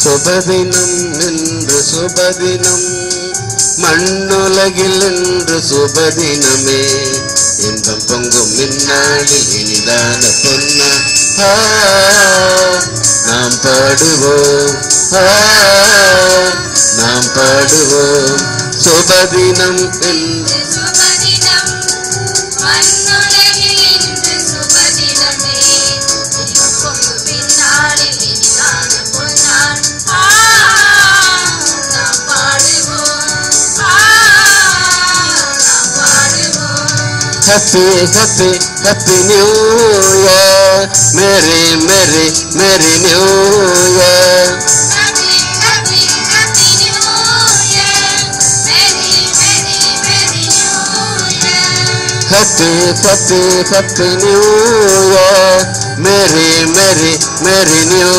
சுபதினம் என்று சுபதினம் மண்ணுலகில் என்று சுபதினமே இன்பம் பொங்கும் இந்நாளில் இனிதான பொன்னா நாம் பாடுவோம் நாம் பாடுவோம் சுபதினம் என்று Happy, happy, happy New Year. Merry, merry, merry New Year. Happy, happy, happy New Year. Merry, merry, merry New Year. Happy, happy, happy New Year. Merry, merry, merry New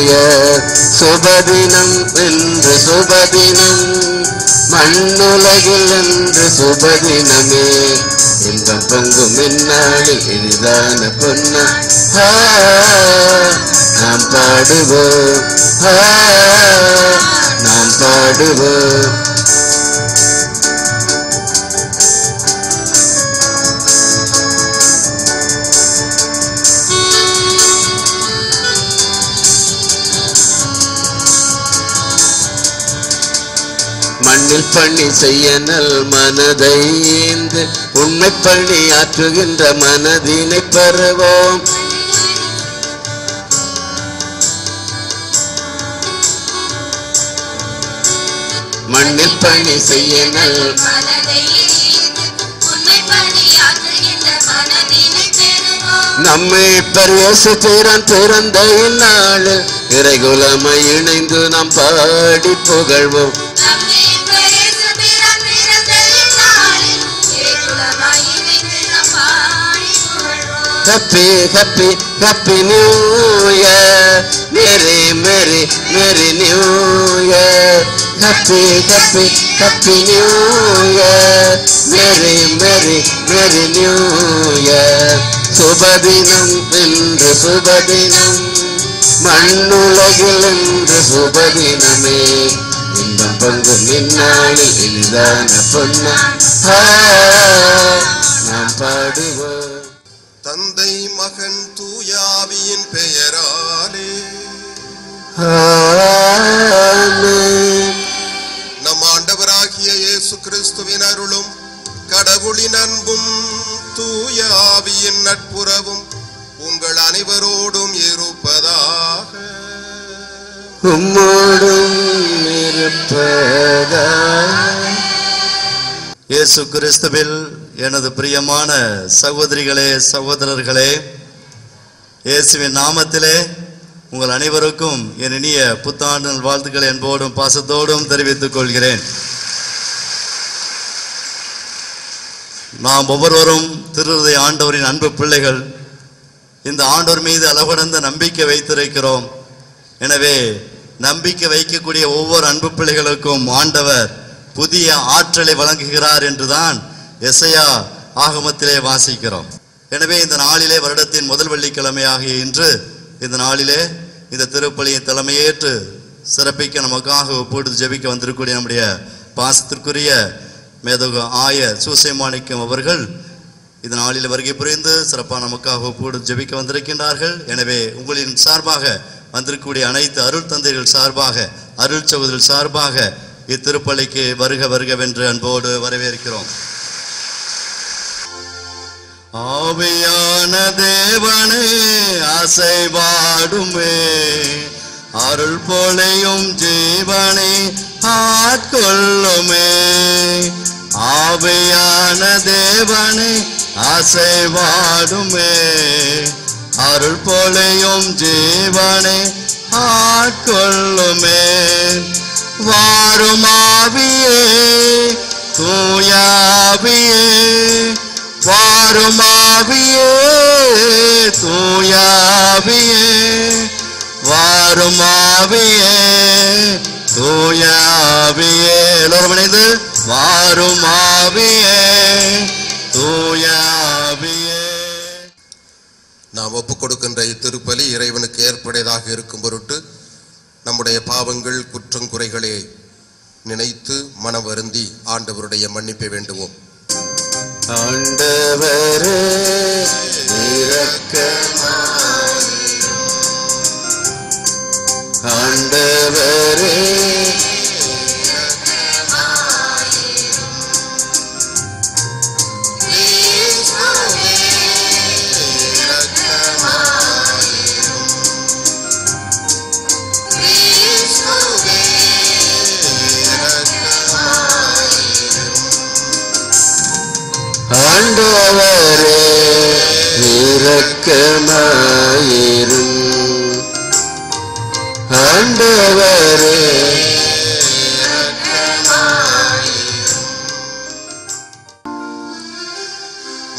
Year. சுபதினம் என்று சுபதினம் மண்ணுலகில் என்று சுபதினமே இன்பம் பொங்கும் இந்நாளில் இனிதான பொன்னா நாம் பாடுவோம் நாம் பாடுவோம் மண்ணில் பணி செய்ய நல் மனதை ஏந்து உண்மை பணி ஆற்றுகின்ற மனதினை பெறுவோம் மண்ணில் பணி செய்ய நல் மனதை ஏந்து உண்மை பணி ஆற்றுகின்ற மனதினை பெறுவோம் நம்மை பரிசு பிறந்த இந்நாளில் இறைகுலமாய் இணைந்து நாம் பாடி புகழ்வோம் Happy, happy, happy New Year. Merry, merry, merry New Year. Happy, happy, happy New Year. Merry, merry, merry New Year. சுபதினம் என்று சுபதினம் மண்ணுலகில் என்று சுபதினமே இன்பம் பொங்கும் இந்நாளில் இனிதான பொன்னா நாம் பாடுவோம் தந்தை மகன் தூயாவியின் பெயராலே நம் ஆண்டவராகிய இயேசு கிறிஸ்துவின் அருளும் கடவுளின் அன்பும் தூயாவியின் நட்புறவும் உங்கள் அனைவரோடும் இருப்பதாக உம்மோடும் இருப்பதாக. இயேசு கிறிஸ்துவில் எனது பிரியமான சகோதரிகளே சகோதரர்களே, இயேசுவின் நாமத்திலே உங்கள் அனைவருக்கும் என் இனிய புத்தாண்டு வாழ்த்துக்களை என்போடும் பாசத்தோடும் தெரிவித்துக் கொள்கிறேன். நாம் ஒவ்வொருவரும் திருஹ்ருதய ஆண்டவரின் அன்பு பிள்ளைகள். இந்த ஆண்டவர் மீது அளவடந்த நம்பிக்கை வைத்திருக்கிறோம். எனவே நம்பிக்கை வைக்கக்கூடிய ஒவ்வொரு அன்பு பிள்ளைகளுக்கும் ஆண்டவர் புதிய ஆற்றலை வழங்குகிறார் என்றுதான் எசையா ஆகமத்திலே வாசிக்கிறோம். எனவே இந்த நாளிலே வருடத்தின் முதல் வெள்ளிக்கிழமையாகிய இன்று இந்த நாளிலே இந்த திருப்பலியின் தலைமையேற்று சிறப்பிக்க நமக்காக ஒப்புவித்து ஜெபிக்க வந்திருக்கக்கூடிய நம்முடைய பாசத்திற்குரிய மேதகு ஆய சூசைமாணிக்கம் அவர்கள் இந்த நாளில் வருகை புரிந்து சிறப்பாக நமக்காக ஒப்புவித்து ஜெபிக்க வந்திருக்கின்றார்கள். எனவே உங்களின் சார்பாக வந்திருக்கக்கூடிய அனைத்து அருள் தந்தைகள் சார்பாக, அருள் சகோதரர்கள் சார்பாக இத்திருப்பலிக்கு வருக வருகவென்று அன்போடு வரவேற்கிறோம். ஆவியான தேவனே அசைவாடுமே, அருள் பொழியும் ஜீவனை ஆட்கொள்ளுமே. ஆவியான தேவனே அசைவாடுமே, அருள் பொழியும் ஜீவனை ஆட்கொள்ளுமே. வாருமாவியே தூயாவியே, வாருமாவியே தூயாவியே, வாருமாவியே தூயாவியே. எல்லோரும் இணைந்து வாருமாவியே தூயாவியே. நாம் ஒப்புக் கொடுக்கின்ற இத்திருப்பலி இறைவனுக்கு ஏற்புடையதாக இருக்கும் பொருட்டு நம்முடைய பாவங்கள் குற்றம் குறைகளை நினைத்து மனம் வருந்தி ஆண்டவருடைய மன்னிப்பை வேண்டுவோம். ஆண்டவரே இரக்கமாயிரும், ஆண்டவரே ஆண்டவரே இரக்கமாயிரும், ஆண்டவரே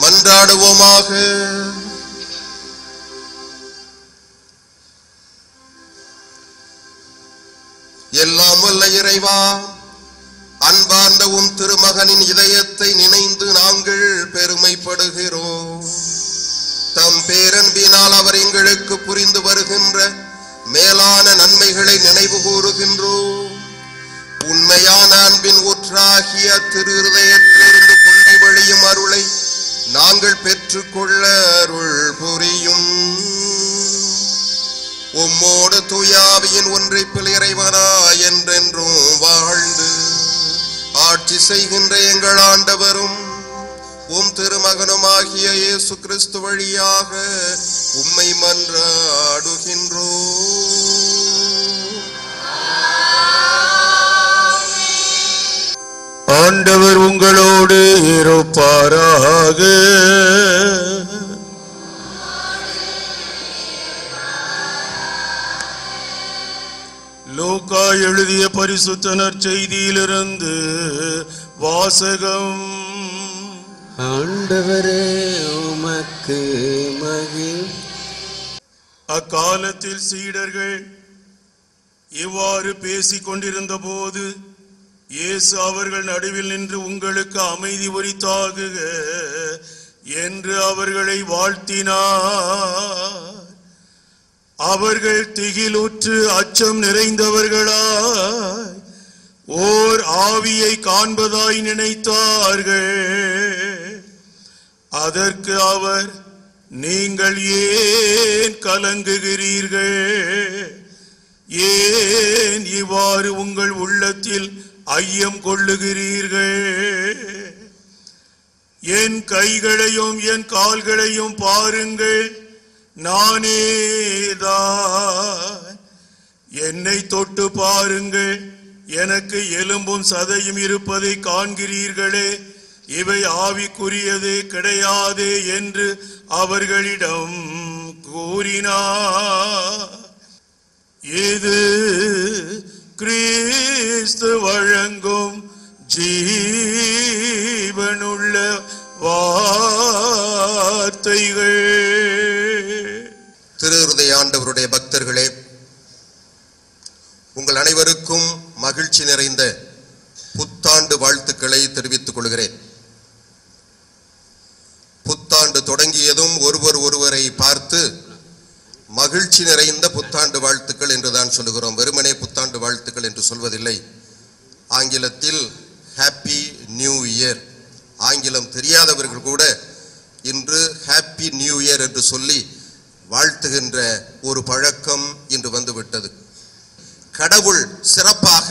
மன்றாடுவோமாக. எல்லாம் வல்ல இறைவா, அன்பார்ந்த உம் திருமகனின் இதயத்தை நினைந்து நாங்கள் பெருமைப்படுகிறோம். தம் பேரன்பினால் அவர் எங்களுக்கு புரிந்து வருகின்ற மேலான நன்மைகளை நினைவு கூறுகின்றோம். உண்மையான அன்பின் ஊற்றாகிய திரு இருதயத்திலிருந்து பொங்கி வழியும் அருளை நாங்கள் பெற்றுக்கொள்ள அருள் புரியும். உம்மோடு தூயாவியின் ஒன்றிப்பில் இறைவனா என்றென்றும் வாழ்ந்து ஆட்சி செய்கின்ற எங்கள் ஆண்டவரும் உம் திருமகனுமாகிய இயேசு கிறிஸ்து வழியாக உம்மை மன்றாடுகின்றோம். ஆண்டவர் உங்களோடு இருப்பாராக. லூக்கா எழுதிய பரிசுத்த நற்செய்தியிலிருந்து வாசகம். ஆண்டவரே உமக்கு மகிமை. அக்காலத்தில் சீடர்கள் இவ்வாறு பேசிக் கொண்டிருந்த போது இயேசு அவர்கள் நடுவில் நின்று, உங்களுக்கு அமைதி உரித்தாகுக என்று அவர்களை வாழ்த்தினார். அவர்கள் திகிலுற்று அச்சம் நிறைந்தவர்களாய் ஓர் ஆவியை காண்பதாய் நினைத்தார்கள். அதற்கு அவர், நீங்கள் ஏன் கலங்குகிறீர்கள்? ஏன் இவ்வாறு உங்கள் உள்ளத்தில் ஐயம் கொள்ளுகிறீர்கள்? என் கைகளையும் என் கால்களையும் பாருங்கள், நானேதான். என்னை தொட்டு பாருங்கள், எனக்கு எலும்பும் சதையும் இருப்பதை காண்கிறீர்களே, இவை ஆவிக்குரியதே கிடையாதே என்று அவர்களிடம் கூறினார். இது கிறிஸ்து வழங்கும் ஜீவனுள்ள வார்த்தைகள். திரு இருதய ஆண்டவருடைய பக்தர்களே, உங்கள் அனைவருக்கும் மகிழ்ச்சி நிறைந்த புத்தாண்டு வாழ்த்துக்களை தெரிவித்துக் கொள்கிறேன். புத்தாண்டு தொடங்கியதும் ஒருவரை பார்த்து மகிழ்ச்சி நிறைந்த புத்தாண்டு வாழ்த்துக்கள் என்றுதான் சொல்லுகிறோம். வெறுமனே புத்தாண்டு வாழ்த்துக்கள் என்று சொல்வதில்லை. ஆங்கிலத்தில் ஹாப்பி நியூ இயர். ஆங்கிலம் தெரியாதவர்கள் கூட இன்று ஹாப்பி நியூ இயர் என்று சொல்லி வாழ்த்துகின்ற ஒரு பழக்கம் இன்று வந்துவிட்டது. கடவுள் சிறப்பாக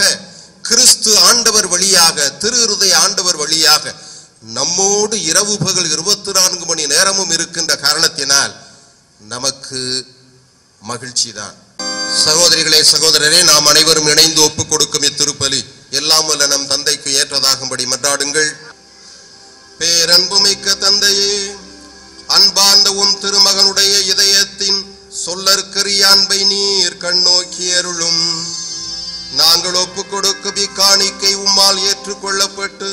கிறிஸ்து ஆண்டவர் வழியாக, திரு இருதய ஆண்டவர் வழியாக நம்மோடு இரவு பகல் 24 மணி நேரமும் இருக்கின்ற காரணத்தினால் நமக்கு மகிழ்ச்சி தான். சகோதரிகளே, சகோதரரே, நாம் அனைவரும் இணைந்து ஒப்புக் கொடுக்கும் இத்திருப்பலி எல்லாம் வல்ல நம் தந்தைக்கு ஏற்றதாகும்படி மன்றாடுங்கள். பேரன்புமிக்க தந்தையே, அன்பார்ந்த உம் திருமகனுடைய இதயத்தின் சொல்லற்கரிய அன்பை நீர் கண்ணோக்கி அருளும். நாங்கள் ஒப்புக் கொடுக்கும் இக்காணிக்கை உம்மால் ஏற்றுக்கொள்ளப்பட்டு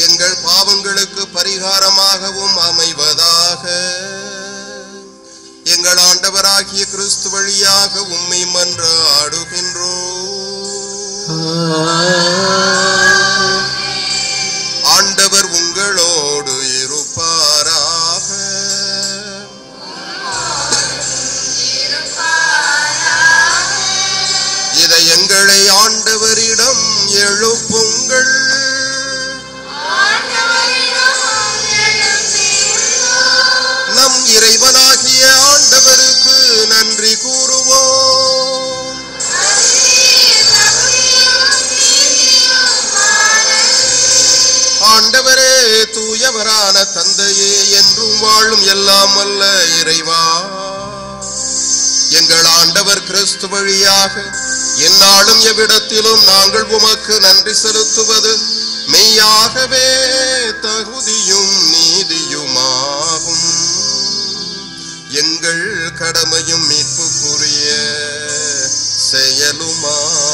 எங்கள் பாவங்களுக்கு பரிகாரமாகவும் அமைவதாக. எங்கள் ஆண்டவராகிய கிறிஸ்து வழியாக உம்மை மன்றாடுகின்றோம். ஆண்டவர் உங்களோடு இருப்பாராக. ஆண்டவரிடம் எழுப்புங்கள். நம் இறைவனாகிய ஆண்டவருக்கு நன்றி கூறுவோம். ஆண்டவரே, தூயவரான தந்தையே, என்றும் வாழும் எல்லாம் வல்ல இறைவா, எங்கள் ஆண்டவர் கிறிஸ்து வழியாக எந்நாளும் எவ்விடத்திலும் நாங்கள் உமக்கு நன்றி செலுத்துவது மெய்யாகவே தகுதியும் நீதியுமாகும். எங்கள் கடமையும் மீட்புக்குரிய செயலுமாகும்.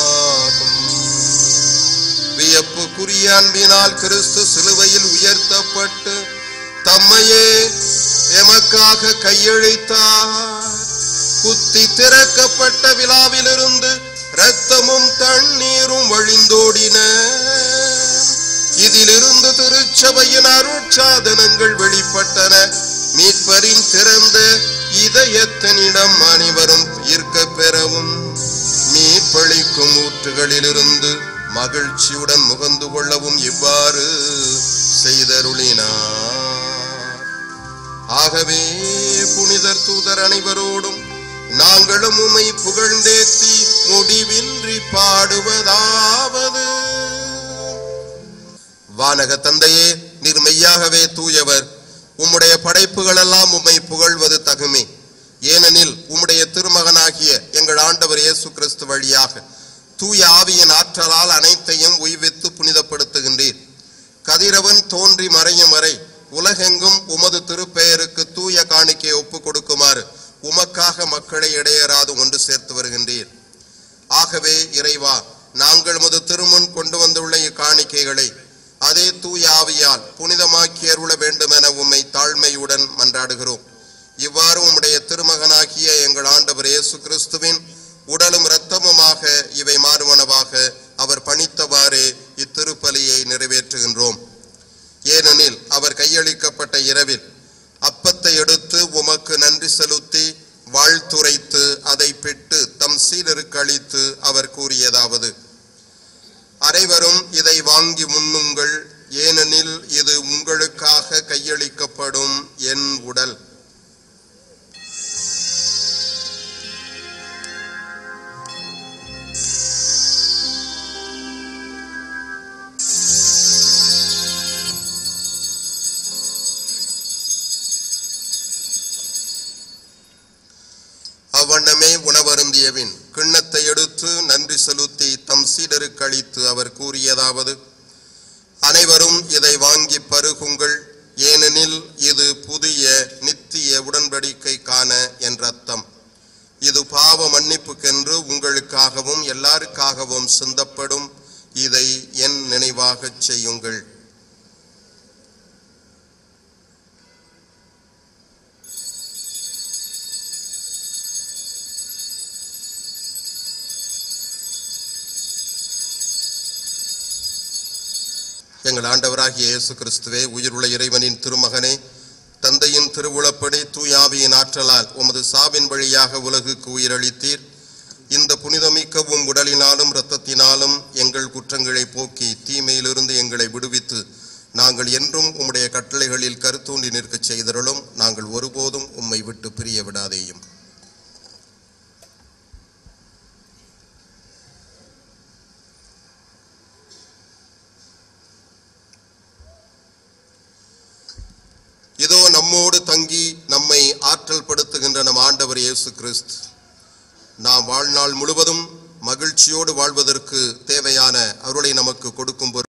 வியப்புக்குரிய அன்பினால் கிறிஸ்து சிலுவையில் உயர்த்தப்பட்டு தம்மையே எமக்காக கையளித்தார். குத்தி திறக்கப்பட்ட விழாவிலிருந்து இரத்தமும் தண்ணீரும் வழிந்தோடின. இதிலிருந்து திருச்சபையின் அருட்சாதனங்கள் வெளிப்பட்டன. மீட்பரின் திறந்த இதயத்தினிடம் அனைவரும் ஈர்க்க பெறவும் மீட்பளிக்கும் ஊற்றுகளிலிருந்து மகிழ்ச்சியுடன் முகந்து கொள்ளவும் இவ்வாறு செய்தருளினார். ஆகவே புனிதர் தூதர் அனைவரோடும் நாங்களும் உம்மை புகழ்ந்தேத்தி முடிவின்றி பாடுவதாவது: வானக தந்தையே, நீர் மெய்யாகவே தூயவர். உம்முடைய படைப்புகள் எல்லாம் உம்மை புகழ்வது தகுமே. ஏனெனில் உம்முடைய திருமகனாகிய எங்கள் ஆண்டவர் இயேசு கிறிஸ்து வழியாக தூய ஆவியின் ஆற்றலால் அனைத்தையும் உய்வித்து புனிதப்படுத்துகின்றீர். கதிரவன் தோன்றி மறையும் வரை உலகெங்கும் உமது திருப்பெயருக்கு தூய காணிக்கை ஒப்பு கொடுக்குமாறு உமக்காக மக்களை இடையராது ஒன்று சேர்த்து வருகின்றீர். ஆகவே இறைவா, நாங்கள் உமது திருமுன் கொண்டு வந்துள்ள இக்காணிக்கைகளை அதே தூய ஆவியால் புனிதமாக்கி அருள வேண்டும் என உம்மை தாழ்மையுடன் மன்றாடுகிறோம். இவ்வாறு உம்முடைய திருமகனாகிய எங்கள் ஆண்டவர் இயேசு கிறிஸ்துவின் உடலும் இரத்தமுமாக இவை மாறுவனவாக அவர் பணித்தவாறே இத்திருப்பலியை நிறைவேற்றுகின்றோம். ஏனெனில் அவர் கையளிக்கப்பட்ட இரவில் அப்பத்தை எடுத்து உமக்கு நன்றி செலுத்தி வாழ்த்துரைத்து அதை பிட்டு தம் சீடருக்கு அளித்து அவர் கூறியதாவது: அனைவரும் இதை வாங்கி உண்ணுங்கள், ஏனெனில் இது உங்களுக்காக கையளிக்கப்படும் என் உடல். அவ்வண்ணமே உணவருந்தியவின் கிண்ணத்தை எடுத்து நன்றி செலுத்தி தம் சீடருக்கு அளித்து அவர் கூறியதாவது: அனைவரும் இதை வாங்கி பருகுங்கள், ஏனெனில் இது புதிய நித்திய உடன்படிக்கைக்கான என் இரத்தம். இது பாவ மன்னிப்புக்கென்று உங்களுக்காகவும் எல்லாருக்காகவும் சிந்தப்படும். இதை என் நினைவாக செய்யுங்கள். எங்கள் ஆண்டவராகிய இயேசு கிறிஸ்துவே, உயிருள்ள இறைவனின் திருமகனே, தந்தையின் திருவுளப்படி தூயாவியின் ஆற்றலால் உமது சாவின் வழியாக உலகுக்கு உயிரளித்தீர். இந்த புனிதமிக்கவும் உடலினாலும் இரத்தத்தினாலும் எங்கள் குற்றங்களை போக்கி தீமையிலிருந்து எங்களை விடுவித்து நாங்கள் என்றும் உம்முடைய கட்டளைகளில் கருத்தூண்டி நிற்கச் செய்தருளும். நாங்கள் ஒருபோதும் உம்மை விட்டு பிரிய விடாதேயும். இதோ நம்மோடு தங்கி நம்மை ஆற்றல் படுத்துகின்ற நம் ஆண்டவர் இயேசு கிறிஸ்து நாம் வாழ்நாள் முழுவதும் மகிழ்ச்சியோடு வாழ்வதற்கு தேவையான அருளை நமக்கு கொடுக்கும்